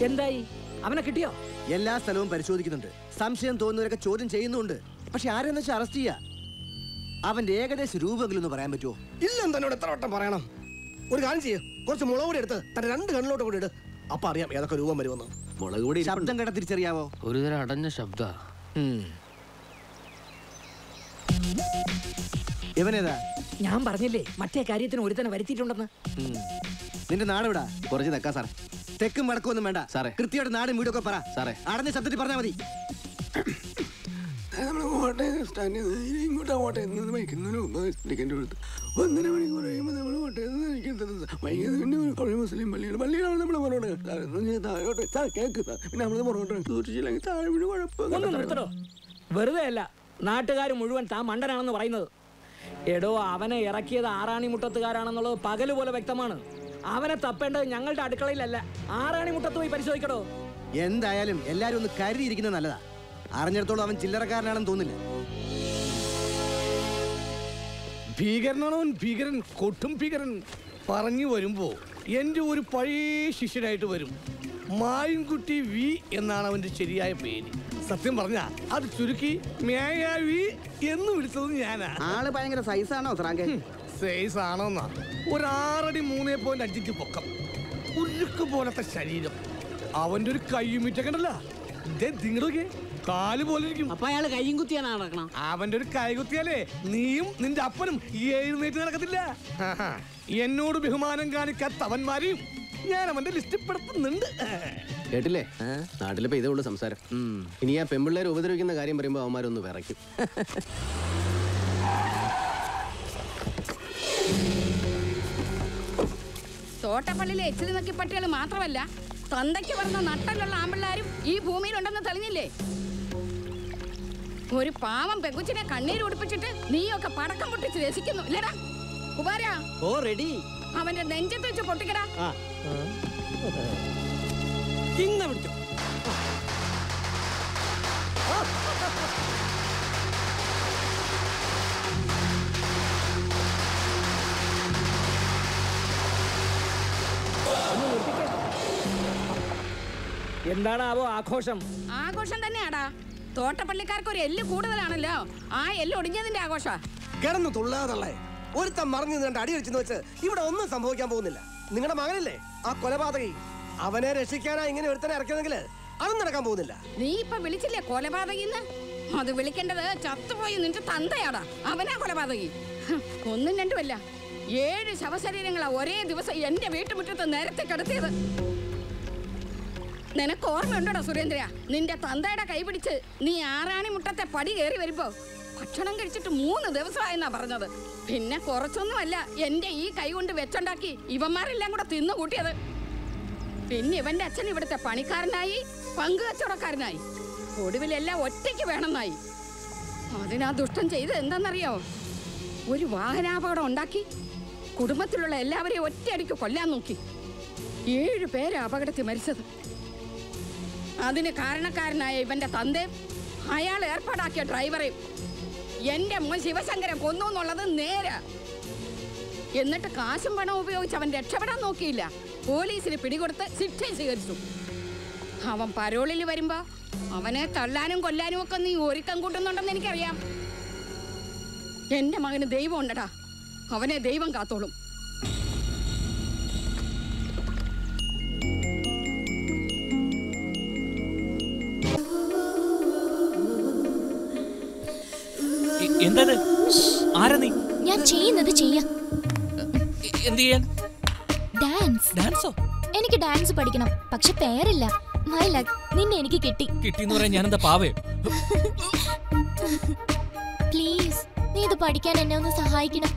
എന്തായി? അവനെ കിട്ടിയോ? എല്ലാ സ്ഥലവും പരിശോധിക്കുന്നുണ്ട്. സംശയം തോന്നുന്നവരൊക്കെ ചോദ്യം ചെയ്യുന്നുണ്ട്. പക്ഷെ ആരെന്ന് വെച്ചാൽ അറസ്റ്റ് ചെയ്യാ. അവന്റെ ഏകദേശ രൂപമെങ്കിലും ഒന്ന് പറയാൻ പറ്റുമോ? ഇല്ലെന്ന് തന്നോട് എത്ര വട്ടം പറയണം. ഒരു കാര്യം ചെയ്യ്, കുറച്ച് മുളക് പൊടി എടുത്ത് തന്റെ 2 കണ്ണിലോട്ട് കൂടി ഇട്. അപ്പൊ അറിയാം ഏതൊക്കെ രൂപം വരുമെന്ന്. മുളക് പൊടി ശബ്ദം കേട്ട തിരിച്ചറിയാവോ? ഒരുതരം അടഞ്ഞ ശബ്ദ. ഇവനേതാ? ഞാൻ പറഞ്ഞില്ലേ മറ്റേ കാര്യത്തിന് ഒരുത്തനെ വരുത്തിയിട്ടുണ്ടെന്ന്. നിന്റെ നാട് വിടാ. കുറച്ച് തെക്കാ സാറേ. തെക്കും വടക്കും ഒന്നും വേണ്ട സാറേ. കൃത്യമായിട്ട് നാടും വീടൊക്കെ പറ സാറേ. അടഞ്ഞ ശബ്ദത്തിൽ പറഞ്ഞാൽ മതി. വെറുതെ അല്ല നാട്ടുകാർ മുഴുവൻ താൻ മണ്ടനാണെന്ന് പറയുന്നത്. എടോ, അവനെ ഇറക്കിയത് ആറാണിമുട്ടത്തുകാരാണെന്നുള്ളത് പകല് പോലെ വ്യക്തമാണ്. അവനെ തപ്പേണ്ടത് ഞങ്ങളുടെ അടുക്കളയിലല്ല, ആറാണിമുട്ടത്ത് പോയി പരിശോധിക്കടോ. എന്തായാലും എല്ലാരും ഒന്ന് കരുതിയിരിക്കുന്നത് നല്ലതാ. അറിഞ്ഞിടത്തോളം അവൻ ചില്ലറക്കാരനാണെന്ന് തോന്നില്ല. ഭീകരനാണോ ഭീകരൻ, കൊട്ടും ഭീകരൻ. പറഞ്ഞു വരുമ്പോ എന്റെ ഒരു പഴയ ശിഷ്യനായിട്ട് വരും. മായൻകുട്ടി വി എന്നാണ് അവന്റെ ശരിയായ പേര്. സത്യം പറഞ്ഞ അത് ചുരുക്കി മേയാവി എന്ന് വിളിച്ചത് ഞാനാ. ആള് ഭയങ്കര സൈസാണോ സ്രാങ്കേ? സൈസ് ആണോന്നാ? ഒരു 6 അടി 3.5 പൊക്കം, ഉരുക്ക് പോലത്തെ ശരീരം. അവന്റെ ഒരു കയ്യുമിറ്റൊക്കെ ഉണ്ടല്ലോ, നിങ്ങളൊക്കെ കാല് പോലെ ഇരിക്കും. അപ്പൊ അയാള് കയ്യും കുത്തിയാണ് നടക്കണം. അവന്റെ ഒരു കൈ കുത്തിയാലേ നീയും നിന്റെ അപ്പനും എഴുന്നേറ്റ് നടക്കത്തില്ല. എന്നോട് ബഹുമാനം കാണിക്കാത്തവന്മാരെയും ഞാൻ അവന്റെ ലിസ്റ്റിൽ പെടുത്തുന്നുണ്ട്. കേട്ടില്ലേ? നാട്ടിലിപ്പോ ഇതേ ഉള്ളൂ സംസാരം. ഇനി ആ പെമ്പിള്ളേരെ ഉപദ്രവിക്കുന്ന കാര്യം പറയുമ്പോ അവന്മാരൊന്ന് വിറയ്ക്കും. തോട്ടപ്പള്ളിയിലെ എച്ചിൽ നക്കി പട്ടികൾ മാത്രമല്ല, തന്തയ്ക്ക് പറഞ്ഞ നട്ടലുള്ള ആമ്പിള്ളാരും ഈ ഭൂമിയിലുണ്ടെന്ന് തെളിഞ്ഞില്ലേ? ഒരു പാവം പെങ്കുച്ചിനെ കണ്ണീര് ഉടിപ്പിച്ചിട്ട് നീയൊക്കെ പടക്കം പൊട്ടിച്ച് രസിക്കുന്നു ഇല്ലടാ കുമാരാ? ഓ റെഡി. അവന്റെ നെഞ്ചത്ത് വെച്ച് പൊട്ടിക്കടാ. പിടിച്ചോ. എന്താണാവോ ആഘോഷം? ആഘോഷം തന്നെയാടാ. തോട്ടപ്പള്ളിക്കാർക്ക് ഒരു എല്ല് കൂടുതലാണല്ലോ. ആ എല്ല് ഒടിഞ്ഞതിന്റെ ആഘോഷ. കിടന്നു തുള്ളാതള്ളേ. ഒരുത്തം മറിഞ്ഞു നിന്നിട്ട് അടി വെച്ചെന്ന് വെച്ച് ഇവിടെ ഒന്നും സംഭവിക്കാൻ പോകുന്നില്ല. നിങ്ങളുടെ മകനല്ലേ ആ കൊലപാതകി? അവനെ രക്ഷിക്കാനാ ഇങ്ങനെ ഒരുത്തനെ ഇറക്കിയതെങ്കിൽ അതും നടക്കാൻ പോകുന്നില്ല. നീ ഇപ്പൊ വിളിച്ചില്ലേ കൊലപാതകിന്ന്? അത് വിളിക്കേണ്ടത് ചത്തുപോയി നിന്റെ തന്തയാടാ. അവനാ കൊലപാതകി. 1 2 7 ശവശരീരങ്ങളാ ഒരേ ദിവസം എന്റെ വീട്ടുമുറ്റത്ത് നേരത്തെ കിടത്തിയത്. നിനക്ക് ഓർമ്മയുണ്ടോടാ സുരേന്ദ്ര? നിന്റെ തന്തയുടെ കൈ പിടിച്ച് നീ ആറാണിമുട്ടത്തെ പടി കയറി വരുമ്പോ ഭക്ഷണം കഴിച്ചിട്ട് 3 ദിവസമായെന്നാ പറഞ്ഞത്. പിന്നെ കുറച്ചൊന്നുമല്ല എന്റെ ഈ കൈ കൊണ്ട് വെച്ചുണ്ടാക്കി ഇവന്മാരെല്ലാം കൂടെ തിന്നു കൂട്ടിയത്. പിന്നെ ഇവന്റെ അച്ഛൻ ഇവിടുത്തെ പണിക്കാരനായി, പങ്കുകച്ചവടക്കാരനായി, ഒടുവിലെല്ലാം ഒറ്റയ്ക്ക് വേണമെന്നായി. അതിനാ ദുഷ്ടം ചെയ്ത് എന്താണെന്നറിയോ? ഒരു വാഹനാപകടം ഉണ്ടാക്കി കുടുംബത്തിലുള്ള എല്ലാവരെയും ഒറ്റയടിക്ക് കൊല്ലാൻ നോക്കി. 7 പേര് അപകടത്തിൽ മരിച്ചത്. അതിന് കാരണക്കാരനായ ഇവന്റെ തന്തയും അയാൾ ഏർപ്പാടാക്കിയ ഡ്രൈവറെയും എന്റെ മോൻ ശിവശങ്കരൻ കൊന്നു എന്നുള്ളത് നേരാ. എന്നിട്ട് കാശും പണവും ഉപയോഗിച്ച് അവൻ രക്ഷപ്പെടാൻ നോക്കിയില്ല. പോലീസിന് പിടികൊടുത്ത് ശിക്ഷ സ്വീകരിച്ചു. അവൻ പരോളിൽ വരുമ്പോ അവനെ തള്ളാനും കൊല്ലാനും ഒക്കെ നീ ഒരുക്കം കൂട്ടുന്നുണ്ടെന്ന് എനിക്കറിയാം. എന്റെ മകന് ദൈവം ഉണ്ടടാ, അവനെ ദൈവം കാത്തോളും. എന്തത്? ആരാ നീ? ഞാൻ ചെയ്യുന്നത് ചെയ്യാം. എന്ത് ചെയ്യാൻ? ഡാൻസ്. ഡാൻസോ? എനിക്ക് ഡാൻസ് പഠിക്കണം, പക്ഷെ പേരില്ല. മൈ ലക്ക്, നിന്നെ എനിക്ക് കിട്ടി. കിട്ടിന്ന് പറയാൻ ഞാനെന്താ പാവേ? പ്ലീസ്, നീ ഇത് പഠിക്കാൻ എന്നെ ഒന്ന് സഹായിക്കണം.